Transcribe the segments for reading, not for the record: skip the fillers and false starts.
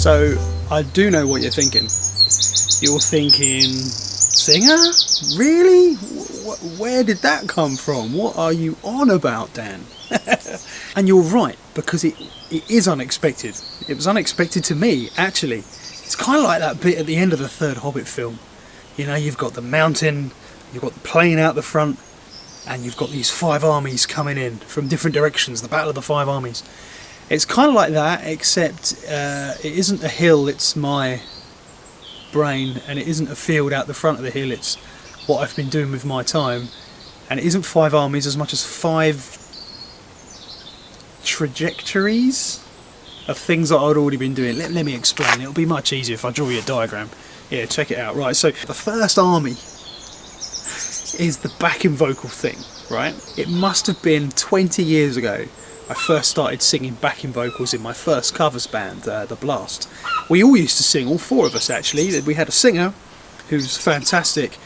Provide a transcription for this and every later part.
So I do know what you're thinking. You're thinking, singer? Really? Where did that come from? What are you on about, Dan? And you're right, because it is unexpected. It was unexpected to me, actually. It's kind of like that bit at the end of the third Hobbit film. You know, you've got the mountain, you've got the plain out the front, and you've got these 5 armies coming in from different directions, the Battle of the 5 Armies. It's kind of like that, except it isn't a hill, it's my brain, and it isn't a field out the front of the hill, it's what I've been doing with my time. And it isn't 5 armies as much as 5 trajectories of things that I'd already been doing. Let me explain. It'll be much easier if I draw you a diagram. Yeah, check it out. Right, so the first army is the backing vocal thing, right? It must have been 20 years ago I first started singing backing vocals in my first covers band, The Blast. We all used to sing, all 4 of us actually. We had a singer who's fantastic,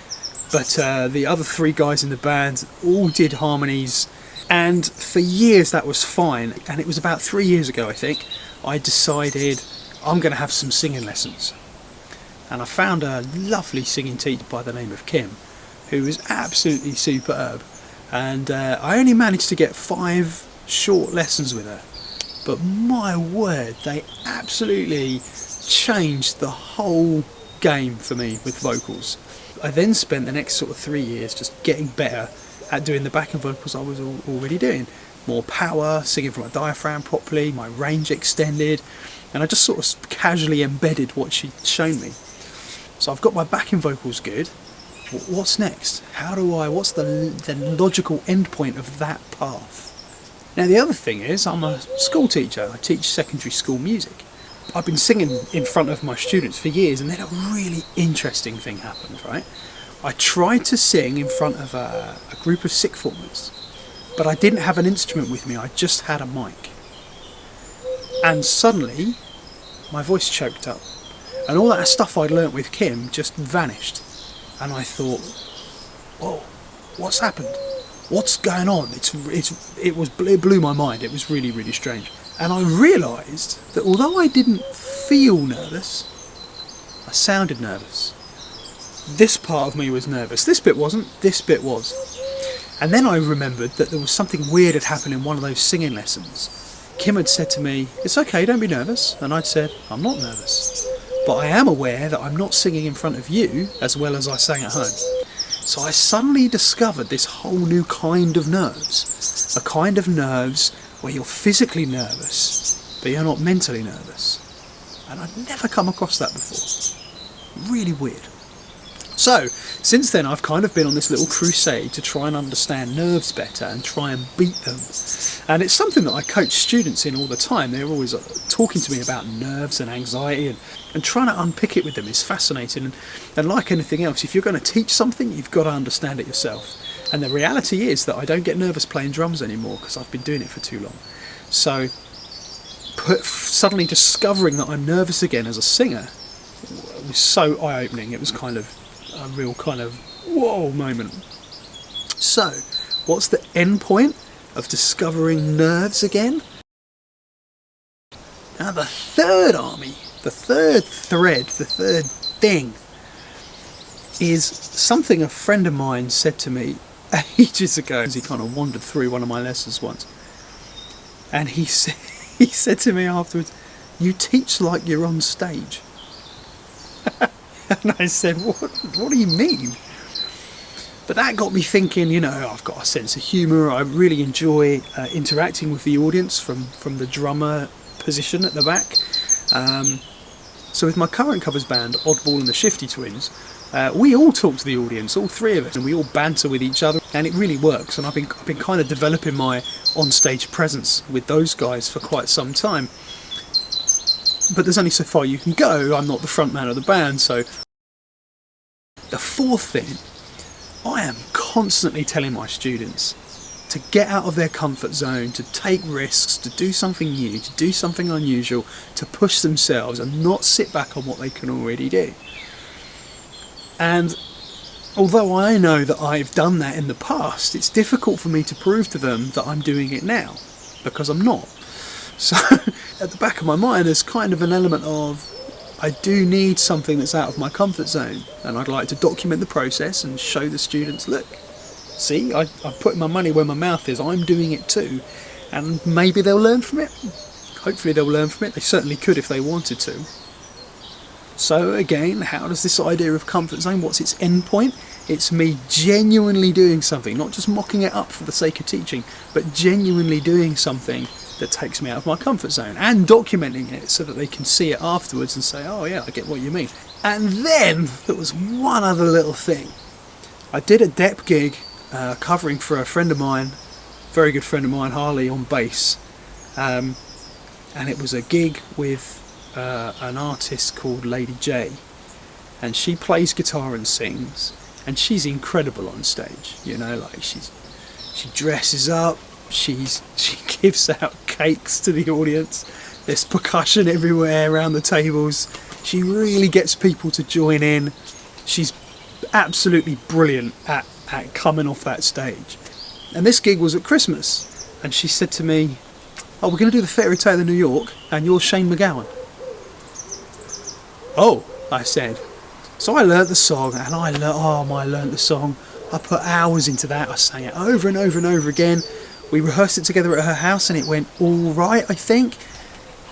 but the other 3 guys in the band all did harmonies, and for years that was fine. And it was about 3 years ago, I think, I decided I'm going to have some singing lessons. And I found a lovely singing teacher by the name of Kim, who was absolutely superb. And I only managed to get 5 short lessons with her. But my word, they absolutely changed the whole game for me with vocals. I then spent the next sort of 3 years just getting better at doing the backing vocals I was already doing. More power, singing from a diaphragm properly, my range extended, and I just sort of casually embedded what she'd shown me. So I've got my backing vocals good. What's next? What's the logical endpoint of that path? Now the other thing is, I'm a school teacher. I teach secondary school music. I've been singing in front of my students for years, and then a really interesting thing happened, right? I tried to sing in front of a group of sixth formers, but I didn't have an instrument with me, I just had a mic. And suddenly, my voice choked up, and all that stuff I'd learnt with Kim just vanished. And I thought, whoa, what's happened? What's going on? It blew my mind. It was really, really strange. And I realised that although I didn't feel nervous, I sounded nervous. This part of me was nervous. This bit wasn't. This bit was. And then I remembered that there was something weird had happened in one of those singing lessons. Kim had said to me, "It's okay, don't be nervous." And I'd said, "I'm not nervous. But I am aware that I'm not singing in front of you as well as I sang at home." So I suddenly discovered this whole new kind of nerves. A kind of nerves where you're physically nervous, but you're not mentally nervous. And I'd never come across that before. Really weird. So, since then I've kind of been on this little crusade to try and understand nerves better and try and beat them. And it's something that I coach students in all the time. They're always talking to me about nerves and anxiety, and trying to unpick it with them is fascinating. And like anything else, if you're going to teach something, you've got to understand it yourself. And the reality is that I don't get nervous playing drums anymore because I've been doing it for too long. So, suddenly discovering that I'm nervous again as a singer was so eye-opening. It was kind of a real kind of whoa moment. So, what's the end point of discovering nerves again? Now the third army, the third thread, the third thing is something a friend of mine said to me ages ago. He kind of wandered through one of my lessons once, and he said to me afterwards, "You teach like you're on stage." And I said, what do you mean? But that got me thinking, you know, I've got a sense of humour. I really enjoy interacting with the audience from the drummer position at the back. So with my current covers band, Oddball and the Shifty Twins, we all talk to the audience, all 3 of us, and we all banter with each other, and it really works. And I've been kind of developing my on-stage presence with those guys for quite some time. But there's only so far you can go. I'm not the front man of the band. So the fourth thing, I am constantly telling my students to get out of their comfort zone, to take risks, to do something new, to do something unusual, to push themselves and not sit back on what they can already do. And although I know that I've done that in the past, it's difficult for me to prove to them that I'm doing it now, because I'm not. So at the back of my mind there's kind of an element of, I do need something that's out of my comfort zone, and I'd like to document the process and show the students, look, see, I'm putting my money where my mouth is, I'm doing it too, and maybe they'll learn from it. Hopefully they'll learn from it. They certainly could if they wanted to. So again, how does this idea of comfort zone, what's its end point? It's me genuinely doing something, not just mocking it up for the sake of teaching, but genuinely doing something that takes me out of my comfort zone, and documenting it so that they can see it afterwards and say, oh yeah, I get what you mean. And then there was one other little thing. I did a DEP gig covering for a friend of mine, very good friend of mine, Harley, on bass, and it was a gig with an artist called Lady J, and she plays guitar and sings, and she's incredible on stage, you know, like she dresses up, she gives out cakes to the audience, there's percussion everywhere around the tables, she really gets people to join in, she's absolutely brilliant at coming off that stage. And this gig was at Christmas, and she said to me, oh, we're going to do the Fairy Tale of New York, and you're Shane MacGowan. Oh, I said. So I learnt the song, and I learnt the song. I put hours into that. I sang it over and over and over again. We rehearsed it together at her house, and it went all right, I think.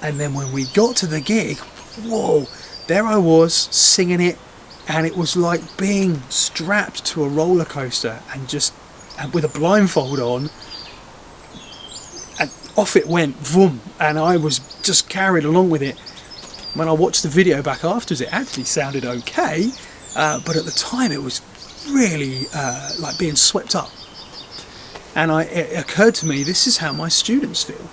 And then when we got to the gig, whoa, there I was singing it, and it was like being strapped to a roller coaster and with a blindfold on, and off it went, vroom, and I was just carried along with it. When I watched the video back afterwards, it actually sounded okay, but at the time it was really like being swept up. And it occurred to me, this is how my students feel.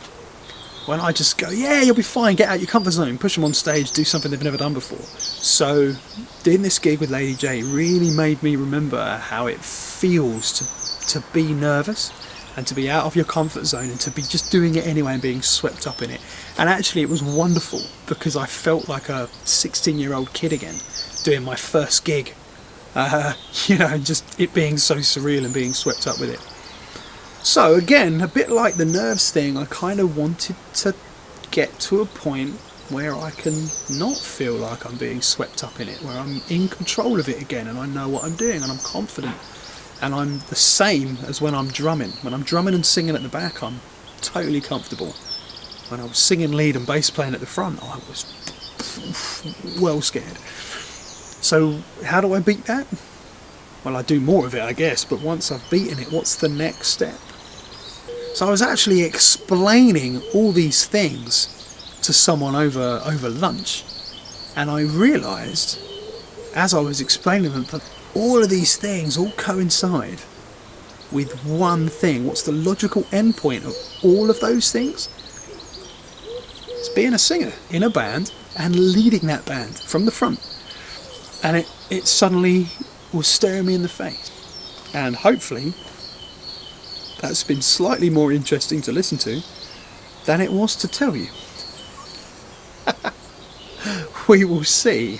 When I just go, yeah, you'll be fine, get out your comfort zone, push them on stage, do something they've never done before. So doing this gig with Lady J really made me remember how it feels to be nervous and to be out of your comfort zone and to be just doing it anyway and being swept up in it. And actually it was wonderful, because I felt like a 16-year-old kid again doing my first gig. You know, just it being so surreal and being swept up with it. So again, a bit like the nerves thing, I kind of wanted to get to a point where I can not feel like I'm being swept up in it, where I'm in control of it again and I know what I'm doing and I'm confident. And I'm the same as when I'm drumming. When I'm drumming and singing at the back, I'm totally comfortable. When I was singing lead and bass playing at the front, I was well scared. So how do I beat that? Well, I do more of it, I guess, but once I've beaten it, what's the next step? So I was actually explaining all these things to someone over lunch, and I realised, as I was explaining them, that all of these things all coincide with one thing. What's the logical endpoint of all of those things? It's being a singer in a band and leading that band from the front. And it suddenly was staring me in the face. And hopefully that's been slightly more interesting to listen to than it was to tell you. We will see.